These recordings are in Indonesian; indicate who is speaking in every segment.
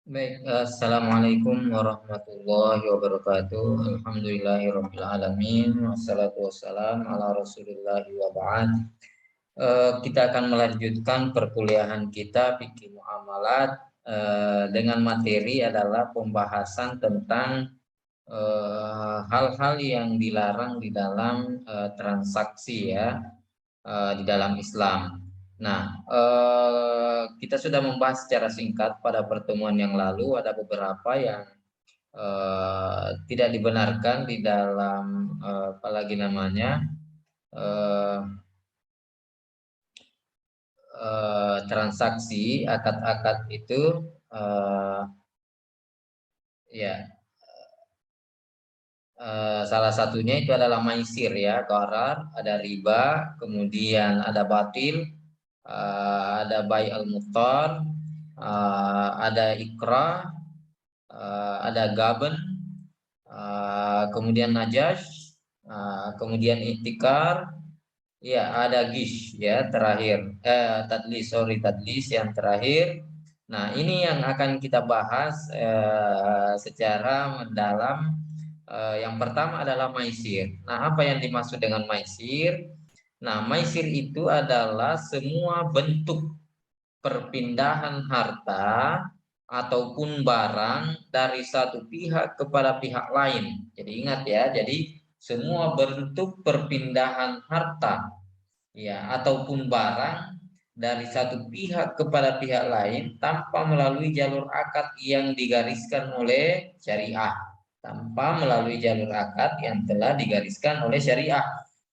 Speaker 1: Baik, Assalamualaikum warahmatullahi wabarakatuh. Alhamdulillahirabbil alamin. Wassalatu wassalam ala Rasulillahi wa ba'd. Kita akan melanjutkan perkuliahan kita fikih muamalat dengan materi adalah pembahasan tentang hal-hal yang dilarang di dalam transaksi ya, di dalam Islam. Nah, kita sudah membahas secara singkat pada pertemuan yang lalu. Ada beberapa yang tidak dibenarkan di dalam apalagi namanya eh, transaksi akad-akad itu, eh, ya salah satunya itu adalah maisir ya, gharar, ada riba, kemudian ada batil, ada bai al-mutar, ada ikra, ada gaben, kemudian najas, kemudian iktikar, ya ada gish ya terakhir, tadlis yang terakhir. Nah, ini yang akan kita bahas secara mendalam. Yang pertama adalah maisir. Nah, apa yang dimaksud dengan maisir? Nah, maisir itu adalah semua bentuk perpindahan harta ataupun barang dari satu pihak kepada pihak lain. Jadi ingat ya, jadi semua bentuk perpindahan harta ya ataupun barang dari satu pihak kepada pihak lain tanpa melalui jalur akad yang digariskan oleh syariah, tanpa melalui jalur akad yang telah digariskan oleh syariah.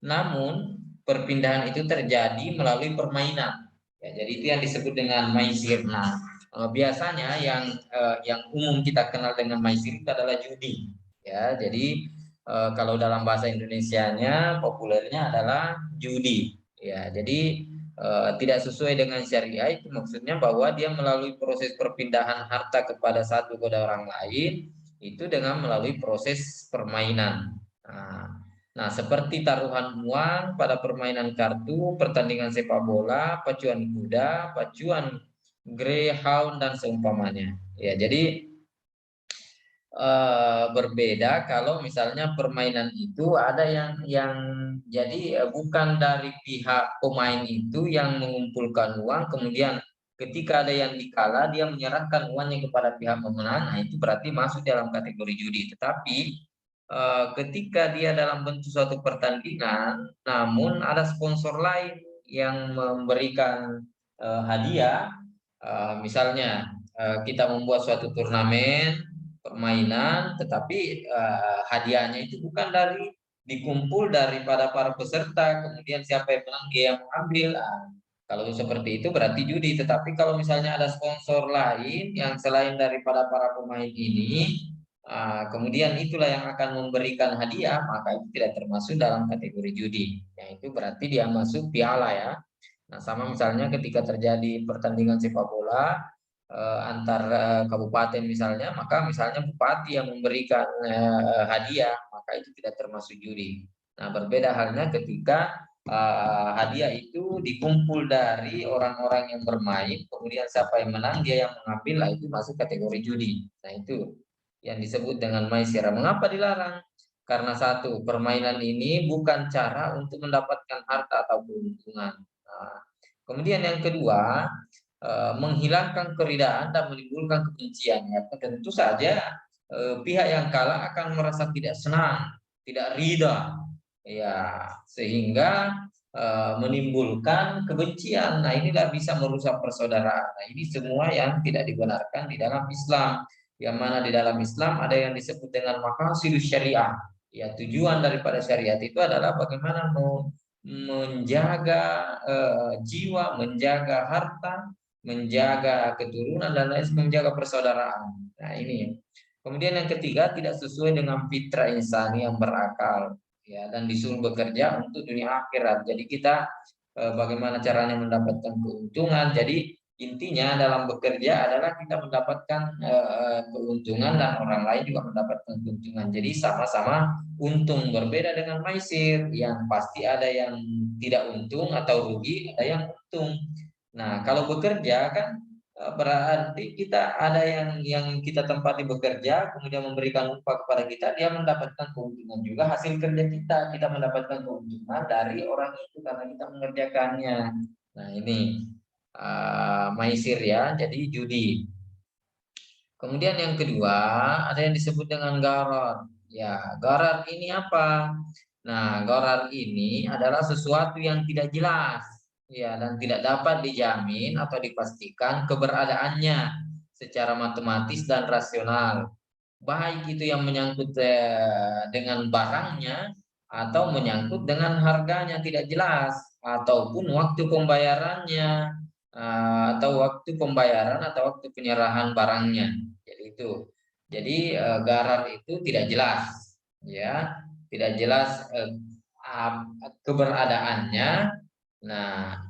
Speaker 1: Namun perpindahan itu terjadi melalui permainan. Ya, jadi itu yang disebut dengan maisir. Nah, biasanya yang umum kita kenal dengan maisir itu adalah judi. Ya, jadi kalau dalam bahasa Indonesianya populernya adalah judi. Ya, jadi tidak sesuai dengan syariah itu maksudnya bahwa dia melalui proses perpindahan harta kepada satu kepada orang lain itu dengan melalui proses permainan. Nah, seperti taruhan uang pada permainan kartu, pertandingan sepak bola, pacuan kuda, pacuan greyhound dan seumpamanya. Ya, jadi berbeda kalau misalnya permainan itu ada yang jadi bukan dari pihak pemain itu yang mengumpulkan uang, kemudian ketika ada yang dikalah dia menyerahkan uangnya kepada pihak pemenang. Nah, itu berarti masuk dalam kategori judi. Tetapi ketika dia dalam bentuk suatu pertandingan namun ada sponsor lain yang memberikan hadiah, misalnya kita membuat suatu turnamen permainan, tetapi hadiahnya itu bukan dari dikumpul daripada para peserta, kemudian siapa yang menang dia yang mengambil. Kalau seperti itu berarti judi. Tetapi kalau misalnya ada sponsor lain yang selain daripada para pemain ini, kemudian itulah yang akan memberikan hadiah, maka itu tidak termasuk dalam kategori judi. Yang itu berarti dia masuk piala ya. Nah, sama misalnya ketika terjadi pertandingan sepak bola antar kabupaten misalnya, maka misalnya bupati yang memberikan hadiah, maka itu tidak termasuk judi. Nah, berbeda halnya ketika hadiah itu dikumpul dari orang-orang yang bermain, kemudian siapa yang menang dia yang mengambil, lah itu masuk kategori judi. Nah, itu yang disebut dengan maisir. Mengapa dilarang? Karena satu, permainan ini bukan cara untuk mendapatkan harta atau keuntungan. Nah, kemudian yang kedua, menghilangkan keridaan dan menimbulkan kebencian. Ya, tentu saja pihak yang kalah akan merasa tidak senang, tidak ridha, ya sehingga menimbulkan kebencian. Nah, inilah bisa merusak persaudaraan. Nah, ini semua yang tidak dibenarkan di dalam Islam. Yang mana di dalam Islam ada yang disebut dengan maqasidus syariah. Ya, tujuan daripada syariat itu adalah bagaimana menjaga jiwa, menjaga harta, menjaga keturunan dan lain sebagainya, menjaga persaudaraan. Nah, ini. Kemudian yang ketiga, tidak sesuai dengan fitrah insani yang berakal ya, dan disuruh bekerja untuk dunia akhirat. Jadi kita bagaimana caranya mendapatkan keuntungan. Jadi intinya dalam bekerja adalah kita mendapatkan keuntungan dan orang lain juga mendapatkan keuntungan. Jadi sama-sama untung, berbeda dengan maisir yang pasti ada yang tidak untung atau rugi, ada yang untung. Nah, kalau bekerja kan berarti kita ada yang kita tempati bekerja, kemudian memberikan upah kepada kita, dia mendapatkan keuntungan juga hasil kerja kita. Kita mendapatkan keuntungan dari orang itu karena kita mengerjakannya. Nah ini maisir ya, jadi judi. Kemudian yang kedua ada yang disebut dengan gharar. Ya, gharar ini apa? Nah, gharar ini adalah sesuatu yang tidak jelas, ya, dan tidak dapat dijamin atau dipastikan keberadaannya secara matematis dan rasional. Baik itu yang menyangkut dengan barangnya atau menyangkut dengan harganya tidak jelas ataupun waktu pembayarannya atau waktu pembayaran atau waktu penyerahan barangnya. Jadi itu. Jadi gharar itu tidak jelas, ya, tidak jelas keberadaannya. Nah,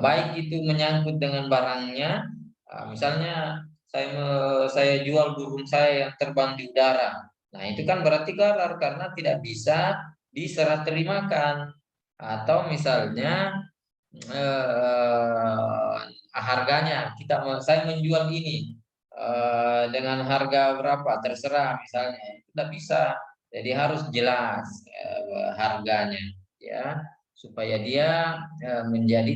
Speaker 1: baik itu menyangkut dengan barangnya, misalnya saya jual burung saya yang terbang di udara. Nah, itu kan berarti gharar karena tidak bisa diserah terimakan. Atau misalnya harganya saya menjual ini dengan harga berapa terserah misalnya itu tidak bisa, jadi harus jelas harganya, ya, supaya dia menjadi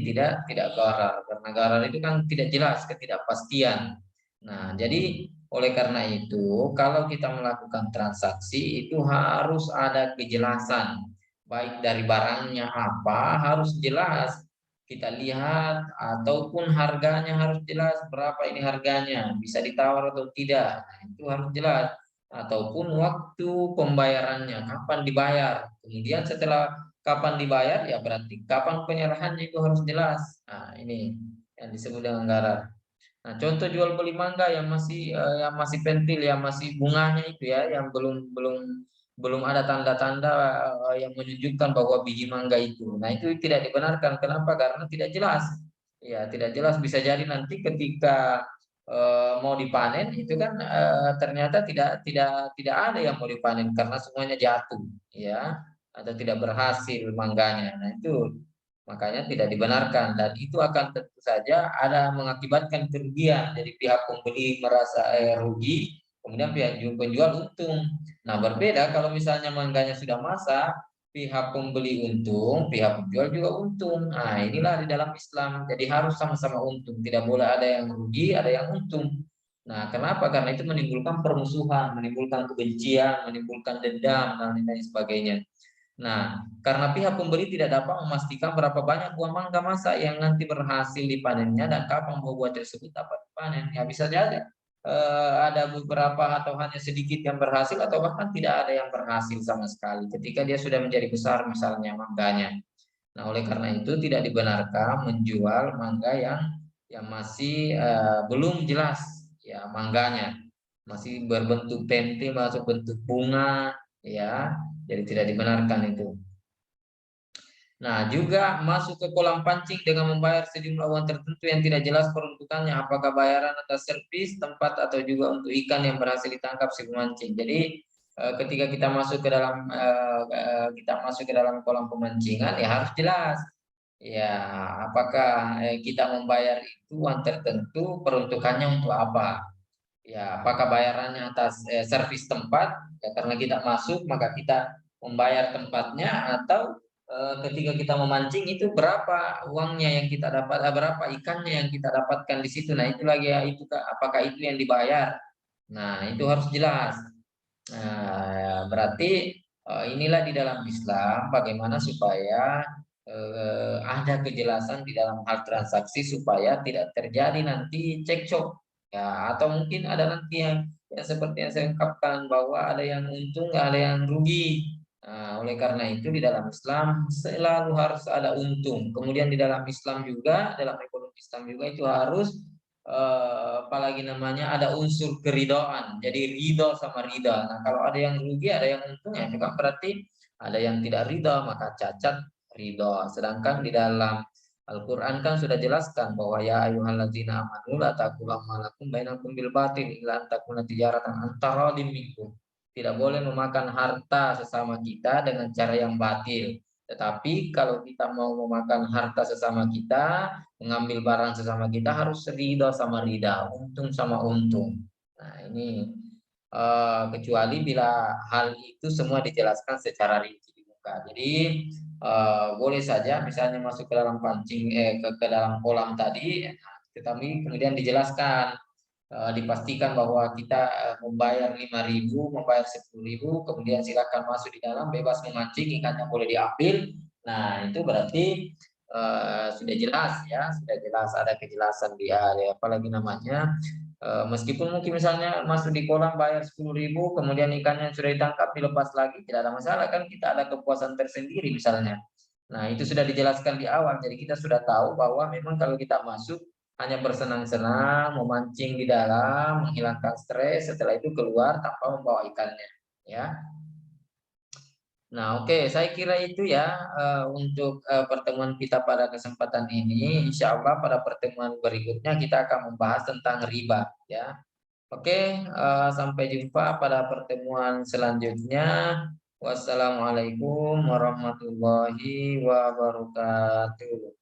Speaker 1: tidak gharar, karena gharar itu kan tidak jelas, ketidakpastian. Nah jadi oleh karena itu kalau kita melakukan transaksi itu harus ada kejelasan, baik dari barangnya apa harus jelas kita lihat, ataupun harganya harus jelas berapa ini harganya, bisa ditawar atau tidak. Nah, itu harus jelas. Ataupun waktu pembayarannya, kapan dibayar. Kemudian setelah kapan dibayar, ya berarti kapan penyerahannya itu harus jelas. Nah, ini yang disebut dengan gharar. Nah, contoh jual beli mangga yang masih pentil, yang masih bunganya itu ya, yang belum belum belum ada tanda-tanda yang menunjukkan bahwa biji mangga itu. Nah, itu tidak dibenarkan. Kenapa? Karena tidak jelas. Ya, tidak jelas, bisa jadi nanti ketika mau dipanen itu kan ternyata tidak ada yang mau dipanen karena semuanya jatuh, ya, atau tidak berhasil mangganya. Nah, itu makanya tidak dibenarkan dan itu akan tentu saja ada mengakibatkan kerugian. Jadi pihak pembeli merasa rugi, kemudian pihak penjual untung. Nah, berbeda kalau misalnya mangganya sudah masak, pihak pembeli untung, pihak penjual juga untung. Nah, inilah di dalam Islam. Jadi harus sama-sama untung, tidak boleh ada yang rugi, ada yang untung. Nah, kenapa? Karena itu menimbulkan permusuhan, menimbulkan kebencian, menimbulkan dendam, dan lain sebagainya. Nah, karena pihak pembeli tidak dapat memastikan berapa banyak buah mangga masa yang nanti berhasil dipanennya dan kapan buah-buah tersebut dapat dipanen. Ya bisa jadi ada beberapa atau hanya sedikit yang berhasil atau bahkan tidak ada yang berhasil sama sekali ketika dia sudah menjadi besar misalnya mangganya. Nah, oleh karena itu tidak dibenarkan menjual mangga yang masih belum jelas ya mangganya, masih berbentuk pentil, masuk bentuk bunga, ya, jadi tidak dibenarkan itu. Nah, juga masuk ke kolam pancing dengan membayar sejumlah uang tertentu yang tidak jelas peruntukannya, apakah bayaran atas servis tempat atau juga untuk ikan yang berhasil ditangkap si pemancing. Jadi ketika kita masuk ke dalam kolam pemancingan ya harus jelas. Ya, apakah kita membayar itu uang tertentu peruntukannya untuk apa? Ya, apakah bayarannya atas servis tempat? Ya, karena kita masuk maka kita membayar tempatnya, atau ketika kita memancing itu berapa uangnya yang kita dapat, berapa ikannya yang kita dapatkan di situ. Nah, itu lagi ya, itu apakah itu yang dibayar? Nah, itu harus jelas. Nah, berarti inilah di dalam Islam bagaimana supaya ada kejelasan di dalam hal transaksi supaya tidak terjadi nanti cekcok, ya, atau mungkin ada nanti yang ya, seperti yang saya ungkapkan bahwa ada yang untung ada yang rugi. Nah, oleh karena itu di dalam Islam selalu harus ada untung. Kemudian di dalam Islam juga, dalam ekonomi Islam juga itu harus apalagi namanya ada unsur keridhaan. Jadi ridho sama ridha. Nah, kalau ada yang rugi, ada yang untung, ya itu kan berarti ada yang tidak ridha, maka cacat ridho. Sedangkan di dalam Al-Quran kan sudah jelaskan bahwa ya ayyuhalladzina amanu la taqulu amalakum bainakum bil batil illa an takuna tijaratan antara minkum. Tidak boleh memakan harta sesama kita dengan cara yang batil. Tetapi kalau kita mau memakan harta sesama kita, mengambil barang sesama kita harus ridha sama ridha, untung sama untung. Nah, ini kecuali bila hal itu semua dijelaskan secara rinci di muka. Jadi boleh saja misalnya masuk ke dalam pancing ke dalam kolam tadi, tetapi kemudian dijelaskan, dipastikan bahwa kita membayar 5.000, membayar 10.000, kemudian silakan masuk di dalam, bebas memancing, ikannya boleh diambil. Nah, itu berarti sudah jelas ya, sudah jelas ada kejelasan di apalagi namanya. Meskipun mungkin misalnya masuk di kolam bayar 10.000, kemudian ikannya sudah ditangkap dilepas lagi, tidak ada masalah kan, kita ada kepuasan tersendiri misalnya. Nah, itu sudah dijelaskan di awal, jadi kita sudah tahu bahwa memang kalau kita masuk hanya bersenang-senang, memancing di dalam, menghilangkan stres, setelah itu keluar tanpa membawa ikannya, ya. Nah, oke, saya kira itu ya untuk pertemuan kita pada kesempatan ini. Insya Allah pada pertemuan berikutnya kita akan membahas tentang riba, ya. Oke, sampai jumpa pada pertemuan selanjutnya. Wassalamualaikum warahmatullahi wabarakatuh.